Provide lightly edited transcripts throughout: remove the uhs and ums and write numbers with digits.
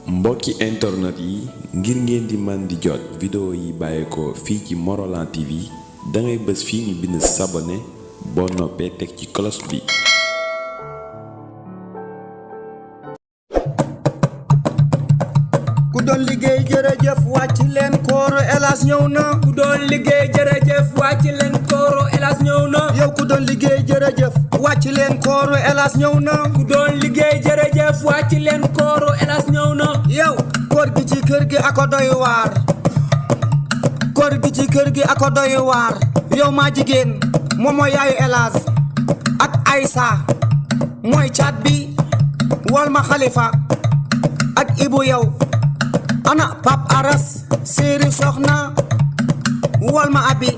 mbokki internet yi ngir ngeen di man di jot vidéo yi bàyyeekoo fii ci Morolan TV dangay bës fii ñu bind s'abonner boo noppee teg ci cloche bi. ku doon liggéey jërëjëf wàcc leen kooro Elas ñëw na. ku doon liggéey jërëjëf wàcc leen kooro Elas ñëw na. yow ku doon liggéey jërëjëf wàcc leen kooro Elas ñëw na. ku doon liggéey jërëjëf wàcc leen kooro Elas ñëw na. yow koor gi ci kër gi ako doy waar. koor gi ci kër gi ako doy waar. yow maa jigéen moom mooy yaayu Elas ak Aïssa mooy caat bi wal ma Khalifa ak Ibu yow. ana Pap Aras séeri soxna wal ma abi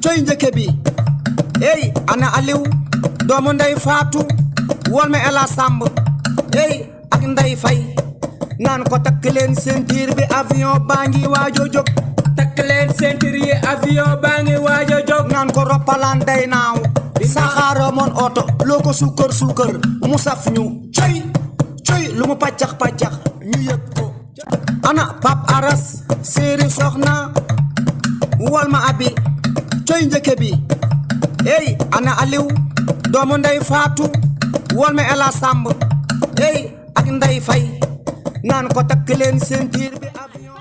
coy njëkke bi ey ana Aliou doomu ndey Faatu wal ma Ela Samb ey ak Ndey Fay naan ko takk leen ceinture bi avion baa ngi waajo jóg. takk leen ceinture yi avion baa ngi waajo jóg. naan ko roppalaan day naaw saxaara moon oto loo ko suukar suukar mu saf ñu coy coy lu mu paccax paccax ñu yëg ko. ana Pap Aras séeri soxna wal ma abi coy njëkke bi ey ana Aliou doomu ndey Faatu wal ma Ela Samb ey ak Ndey Fay naan ko takk leen ceinture bi avion.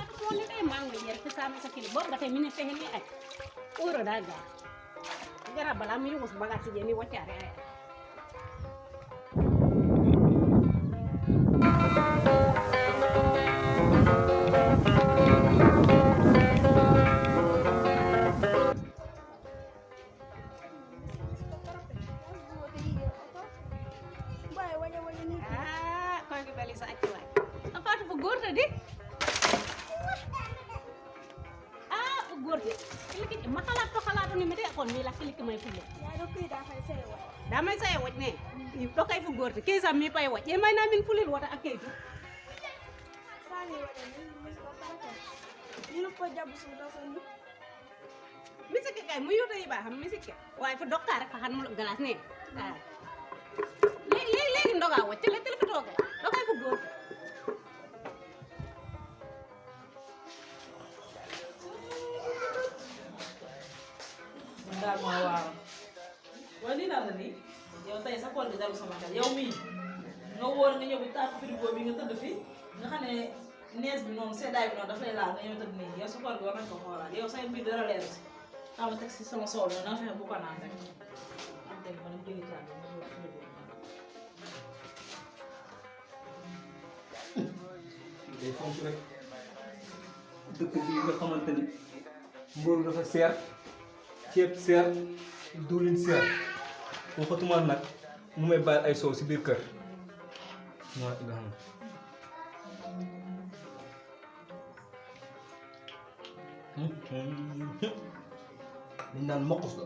damay say waj ne ni to kay fu gorti ke sam mi pay waj e may na min fulil wata ak kaytu sani wala ni ko jabu su do soni misike kay mu yoto yi ba xam misike way fu dokta rek fa xan mu glace ne léegi ndoga waj tele fi toga to kay fu gorti daal moo waaw waaye lii daal la nii yow tey sa koor gi dalu sama xel yow mii nga wóor nga ñëw bi taatu frigo bi nga tëdd fi nga xam ne nees bi noonu seddaay bi noonu daf lay laal nga ñëw tëdd nii yow sa koor gi war nañ ko xoolaat yow say mbir dara leer si xaw ma teg si sama soow bi nga fexe bu ko naan rek am tey ma dem jëli caabi nga ñëw frigo day fonk rek dëkk bii nga xamante ni mburu dafa seer ceeb seer diwlin seer waxatuma nag mu may bàyyi ay soow si biir kër waa nga xam liñ naan mokkus la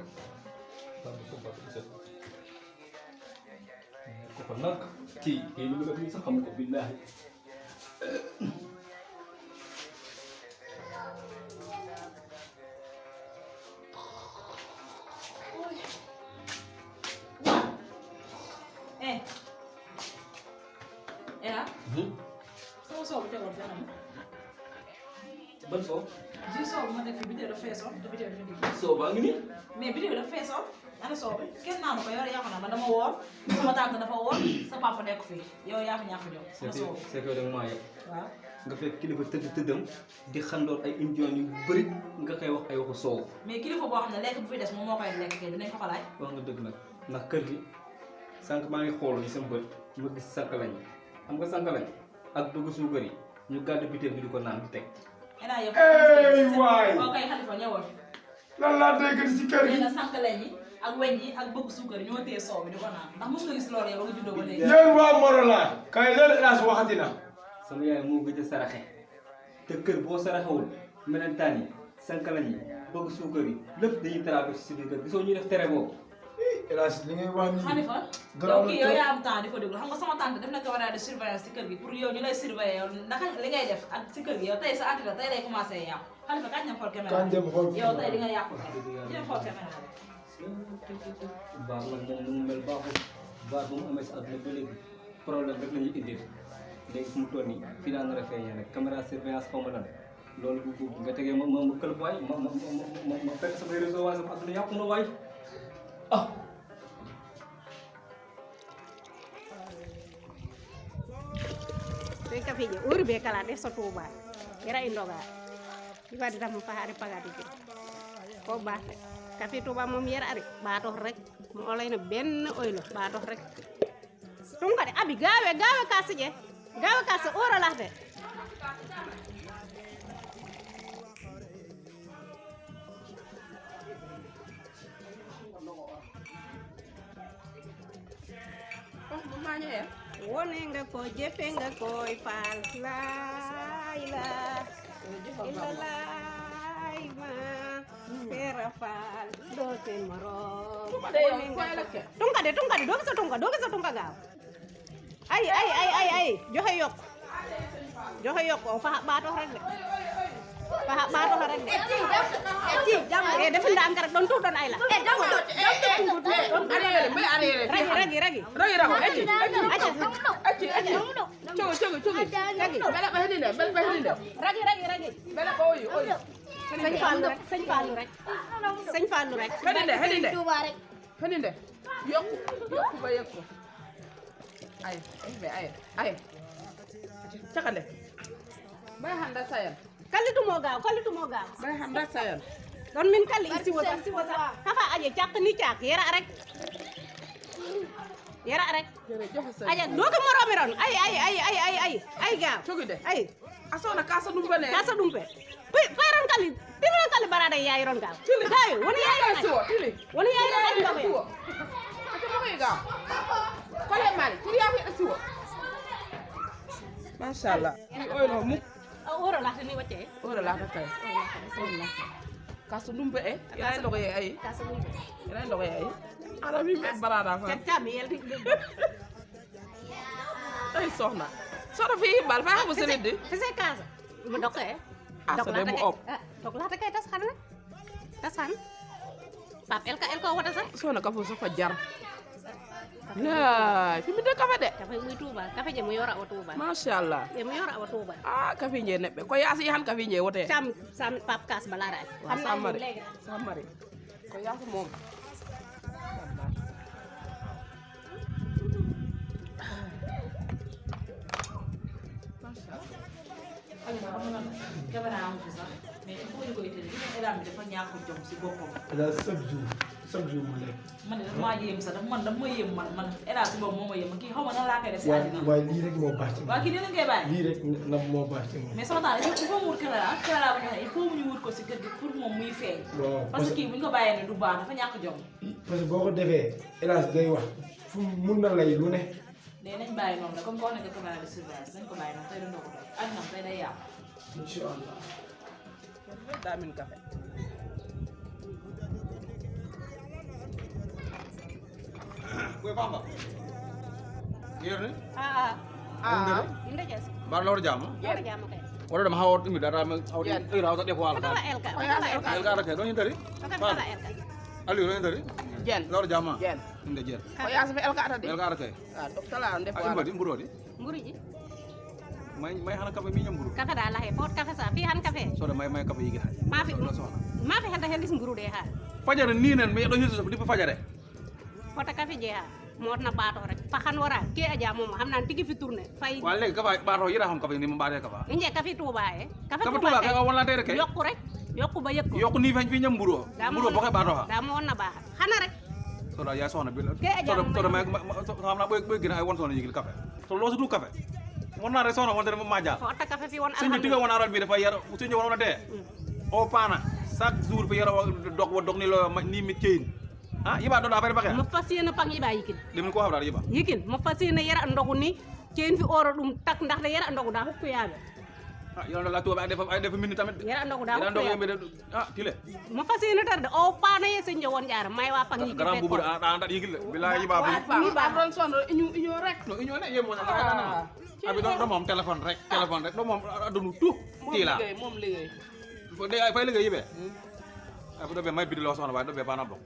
ko ko nag kii lu mu def nii sax xam ko billaahi sama soow bi tegoon fenn ban soow ji soow bi ma def fi biteel dafa feesoon te biteel dafa digg soow baa ngi nii mais biteel dafa feesoon ana soow bi kenn naanu ko yow yaa ko naan man dama woor sama tante dafa woor sa papa nekk fii yow yaa fi ñàkk jox sama soow bi c'est que da nga maa yegg waaw nga fekk kilifa tëddam di xandoor ay indion yu bëri nga koy wax ay waxu soow mais kilifa boo xam ne lekk bu fi des moom moo koy lekk kay dinañ ko xalaat wax nga dëgg nag ndax kër gi sànq maa ngi xoolu ci sama bët ma gis sànq lañ xam nga sànq lañ ak dugg suukar yi ñu gàddu biteel bi di ko naan di teg enaa yow waay boo koy xalifa ñëwoon lan laa dégg ci kër gi nee na sànq lañ yi ak weñ yi ak bëgg suukar yi ñoo téye soow bi di ko naan ndax mos nga gis loolu yow nga juddoo ba léegi yéen waa Morolan kay loolu Elas waxati na sama yaay moo gëj a saraxe te kër boo saraxewul melentaan yi sànq lañ yi bëgg suukar yi lépp dañuy traversé si biir kër gisoo ñuy def tere boobu Elas li ngay wax nii Khalifa yow kii yow yaa am temps di ko déglu xam nga sama tante def na caméra de surveillance ci kër gi pour yow ñu lay surveiller yow naka li ngay def ak ci kër gi yow tey sa àddina tey lay commencé yàqu Khalifa kañ dem xool caméra Kañ dem xool yow tey di nga yàqu tey dem xool caméra baax nag moom nu mu mel baaxul baax ba mu amee si àdduna ba léegi problème rek la ñuy indil léegi fu mu toll nii fii daa nar a feeñee nag caméra surveillance xaw ma lan loolu bu nga tegee ma këlëb waay ma fekk samay réseau waay sama adduna yàqu na waay ah ɓen kafije ɓuri ɓe kala ɗe so tuuba ira i ndoga i waɗi tam fahaade pagadi ke ko ɓaate kafe tuuba moom yera ari ɓaatox rek mo olayno benn oylo ɓaatox rek tum kadi abi gawe kasi ƴe gawe kasi orolahde wone nga ko jefe nga koy faal layla ilalay ma fera faal doo seen morom tunka de doo gisa tunka gaaw ay joxe yokk o fa ɓaatox rek de def ndànk rek doon tuut doon ay la ragi sëñ Fallou rek hedinde yokku ba yekko ay cakande bay handa sayal kallitu moo gaaw bay handa sayal don min kalli i siwo sax kafa aje caq ni caak yera rek aja doga moromi ron ay gaaw cogi de ay asona kasa dumpe ne payron kalli timiron kalli barada yaay ron gaaw gayo woni yaay ron siwo tili woni yaay ron ay siwo ate mo koy gaaw kole mari tili ya fi siwo mashallah oylo mu oro la ni wacce ora la kay kasu dumpe ila ndogo ye ay kaso ni ila ndogo ye ay ala mi me barada fa tammi yel ay soxna fi bal fa ko serede fese casa mo dokke asa de mu op dok la kay tas xan pap el ko wata sax sona ka fo sa fa jar nah fi mi de kafe de kafe muy tuuba kafe je mo yora o tuuba mashallah e mo yora o tuuba ah kafe je nebbe ko yaasi han kafe je wote sam pap kas balara xam samari ko yaasi mom chaque jour mu lekk. man de damaa yéem sax man dama yéem man Elhadj boobu moo ma yéem kii xaw ma nan laa koy def si àddina. waaye lii rek moo baax ci moom. waaw kii dinañ koy bàyyi. lii rek moo baax ci moom. mais sama taal il faut mu wut caméra bu ñu il faut mu ñu wut ko si kër gi pour moom muy feeñ. non parce que kii bu ñu ko bàyyee ne du baax dafa ñàkk jom. parce que boo ko defee Elhadj day wax fu mun na lay lu ne. mais nañ bàyyi noonu la comme koo nekk caméra de surveillance nañ ko bàyyi noonu tey dundoo ko doy àddina tey day yàqu. incha allah. daa min kafe Koy Famba. Ngir ni? inde jes Bar lawr jam. yora jama kay Wala dama hawat imi dara ma hawat imi raw def wala. kala elka Elga rake do hindari. kala elka Ali do hindari. jen Lawr jam. jen Inde jen. ko yaasi fe elka atade Elga rake. ah docteur la def Ay mbadi mburo di. mburi ji May hana kafe mi ñam mburo. kafe da la he pot kafe sa fi han kafe So da may kafe yigi ha. ma fi handa helis mburu de ha Fajare ni nen mi do hisu di fajare. fota kafe je ha mot na baato rek faxan wara ke aja mom xam nan tigi fi tourner fay Wa leg kafa baro yira xam kafe ni mo baade kafa. inje kafe touba e Kafe tuba ka wala tay rek. yokku rek yokku ba yekko Yok ni fañ fi ñam mburo. Mburo boxe baato ha. da mo na baax xana rek So da ya soxna bi. Ke aja So da may xam na boy gina ay won soxna yigi kafe. So lo su du kafe. Won na rek soxna won dara ma jaal. fota kafe fi won Sëñ bi tiga won aral bi dafa yar sëñ won na dé. O pana chaque jour fi yara dog ni lo ni mi ceyin. Ah yiba do da fay baxe. mo fasiyena pang iba yikin Dem ko xawdal yiba. yikin mo fasiyena yara ndogu ni ceen fi oro dum tak ndax da yara ndogu da hukku yaabe Ah yalla la tuba ay def minute tamit. yara ndogu da Yara hukku ndog yaabe yembe ah tile. mo fasiyena tar de o pana ye senje won jaara may wa pang yikin Garam bubu da andat yigil billahi yiba bu. ni ba don son ñu rek No inyo na yemo na. Abi do mom téléphone rek do mom adunu tout tila. mom liggéey Fo de ay fay liggéey yibe. Abi do be may bidilo soxna way do be bana bok.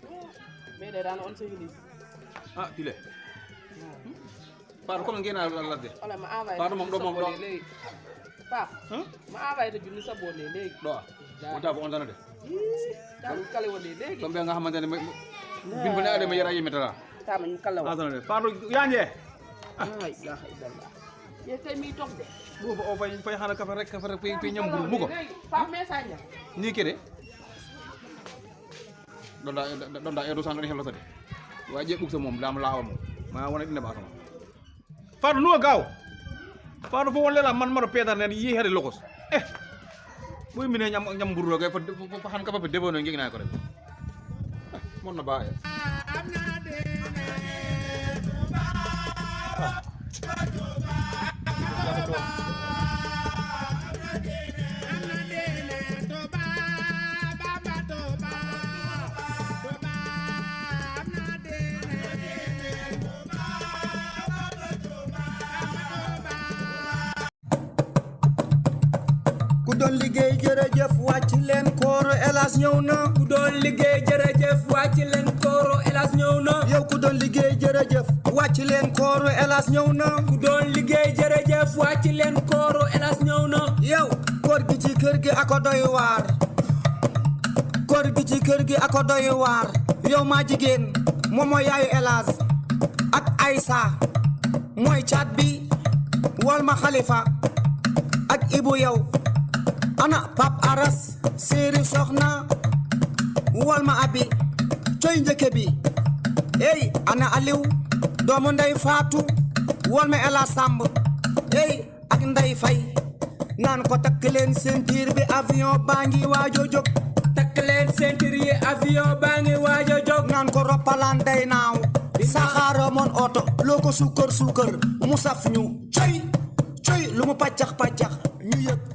mais de daan on sa hilis Ah tile. Fatou comme ngeen la de wala ma envoyé Fatou moom doom moom léegi Pap ma envoyé te junni sa boole léegi do mo ta on dana de tam kale wala léegi comme nga xamantene bin bu ne adama yara yimeta la tam ñu kala on dana de Fatou yanje ay la ilaha ye tay mi tok de bo o fay xana kafe rek fi ñam buru mu ko Pap message ni kede donda edo san ni xelo tade waje buk sa mom dam laawa mom ma wona dina ba sama Fatou no gaaw Fatou fo won lela man maro pedar nen yi hede lokos boy mine ñam buru ga fa xan ka fa debono ngi na ko rek mon na baye ku doon liggéey jërëjëf wàcc leen kooro Elas ñëw na ku doon liggéey jërëjëf wàcc leen kooro Elas ñëw na yow ku doon liggéey jërëjëf wàcc leen kooro Elas ñëw na ku doon liggéey jërëjëf wàcc leen kooro Elas ñëw na yow koor gi ci kër gi ako doy waar koor gi ci kër gi ako doy waar yow maa jigéen moom mooy yaayu Elas ak Aïssa mooy caat bi wol ma Khalifa ak Ibu yow ana Pap Aras séeri soxna wol ma abi coy njëkke bi ey ana Aliou doomu ndey Faatu wol ma Elas Samb ey ak Ndey Fay naan ko takk leen ceinture bi avion baa ngi waajo jóg takk leen ceinture yi avion baa ngi waajo jóg naan ko roppalaan day naaw saxaara moon oto loo ko suukar mu saf ñu coy lu mu paccax ñu yëg